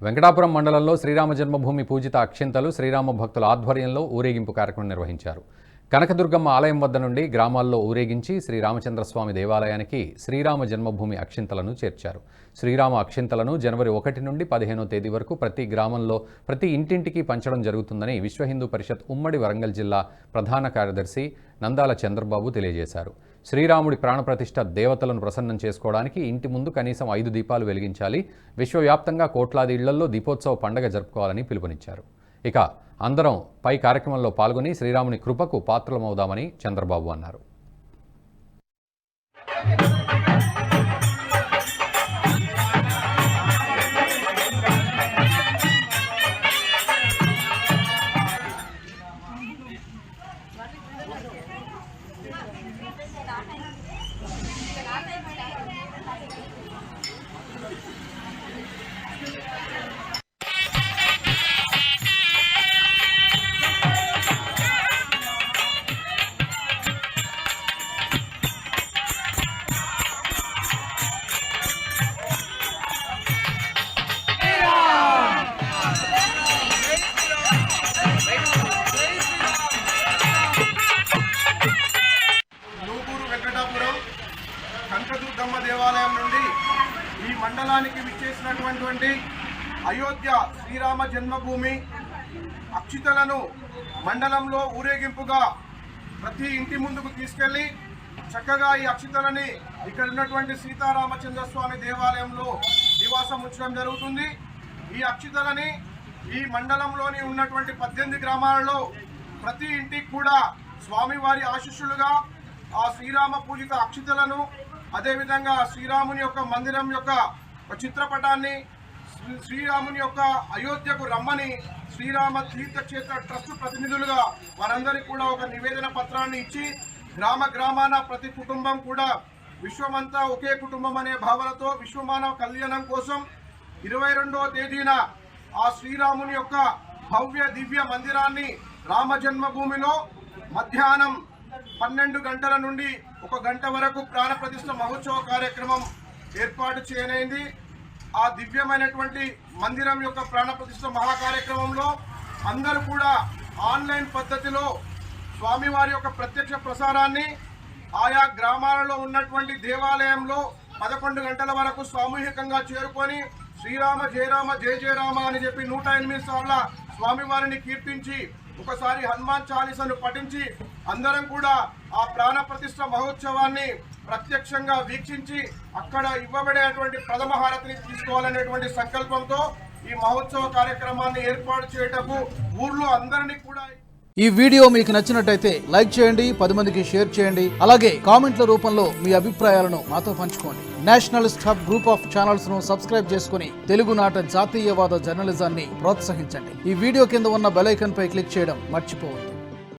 వెంకటాపురం మండలంలో శ్రీరామ జన్మభూమి పూజిత అక్షింతలు శ్రీరామ భక్తుల ఆధ్వర్యంలో ఊరేగింపు కార్యక్రమం నిర్వహించారు. కనకదుర్గమ్మ ఆలయం వద్ద నుండి గ్రామాల్లో ఊరేగించి శ్రీరామచంద్రస్వామి దేవాలయానికి శ్రీరామ జన్మభూమి అక్షింతలను చేర్చారు. శ్రీరామ అక్షింతలను జనవరి 1 నుండి 15వ తేదీ వరకు ప్రతి గ్రామంలో ప్రతి ఇంటింటికి పంచడం జరుగుతుందని విశ్వ హిందూ పరిషత్ ఉమ్మడి వరంగల్ జిల్లా ప్రధాన కార్యదర్శి నందాల చంద్రబాబు తెలియజేశారు. శ్రీరాముడి ప్రాణప్రతిష్ఠ దేవతలను ప్రసన్నం చేసుకోవడానికి ఇంటి ముందు కనీసం 5 దీపాలు వెలిగించాలి. విశ్వవ్యాప్తంగా కోట్లాది ఇళ్లలో దీపోత్సవ పండుగ జరుపుకోవాలని పిలుపునిచ్చారు. ఇక అందరం పై కార్యక్రమంలో పాల్గొని శ్రీరాముని కృపకు పాత్రలమవుదామని చంద్రబాబు అన్నారు. కనకదుర్గమ్మ దేవాలయం నుండి ఈ మండలానికి విచ్చేసినటువంటి అయోధ్య శ్రీరామ జన్మభూమి అక్షితలను మండలంలో ఊరేగింపుగా ప్రతి ఇంటి ముందుకు తీసుకెళ్లి చక్కగా ఈ అక్షితలని ఇక్కడ ఉన్నటువంటి సీతారామచంద్రస్వామి దేవాలయంలో నివాసం ఉంచడం జరుగుతుంది. ఈ అక్షితలని ఈ మండలంలోని ఉన్నటువంటి 18 గ్రామాలలో ప్రతి ఇంటికి కూడా స్వామివారి ఆశీస్సులుగా ఆ శ్రీరామ పూజిత అక్షితలను, అదేవిధంగా శ్రీరాముని యొక్క మందిరం యొక్క చిత్రపటాన్ని, శ్రీరాముని యొక్క అయోధ్యకు రమ్మని శ్రీరామ తీర్థక్షేత్ర ట్రస్ట్ ప్రతినిధులుగా వారందరికీ కూడా ఒక నివేదన పత్రాన్ని ఇచ్చి గ్రామ గ్రామాన ప్రతి కుటుంబం కూడా విశ్వమంతా ఒకే కుటుంబం అనే భావనతో విశ్వమానవ కళ్యాణం కోసం 22వ తేదీన ఆ శ్రీరాముని యొక్క భవ్య దివ్య మందిరాన్ని రామ జన్మభూమిలో మధ్యాహ్నం 12 గంటల నుండి 1 గంట వరకు ప్రాణప్రతిష్ఠ మహోత్సవ కార్యక్రమం ఏర్పాటు చేయనైంది. ఆ దివ్యమైనటువంటి మందిరం యొక్క ప్రాణప్రతిష్ఠ మహాకార్యక్రమంలో అందరూ కూడా ఆన్లైన్ పద్ధతిలో స్వామివారి యొక్క ప్రత్యక్ష ప్రసారాన్ని ఆయా గ్రామాలలో ఉన్నటువంటి దేవాలయంలో 11 గంటల వరకు సామూహికంగా చేరుకొని శ్రీరామ జయరామ జయ జయరామ అని చెప్పి 108 సార్ల స్వామివారిని కీర్తించి ఒకసారి హనుమాన్ చాలీసాను పఠించి అందరం కూడా ఆ ప్రాణ ప్రతిష్ఠ మహోత్సవాన్ని ప్రత్యక్షంగా వీక్షించి అక్కడ ఇవ్వబడేటువంటి ప్రథమ హారతిని తీసుకోవాలనేటువంటి సంకల్పంతో ఈ మహోత్సవ కార్యక్రమాన్ని ఏర్పాటు చేయటకు ఊర్లో అందరినీ కూడా. ఈ వీడియో మీకు నచ్చినట్టయితే లైక్ చేయండి, 10 మందికి షేర్ చేయండి. అలాగే కామెంట్ల రూపంలో మీ అభిప్రాయాలను మాతో పంచుకోండి. Nationalist hub group of channels ను సబ్స్క్రైబ్ చేసుకుని తెలుగునాట జాతీయవాద జర్నలిజాన్ని ప్రోత్సహించండి. ఈ వీడియో కింద ఉన్న బెల్ ఐకాన్ పై క్లిక్ చేయడం మర్చిపోవద్దు.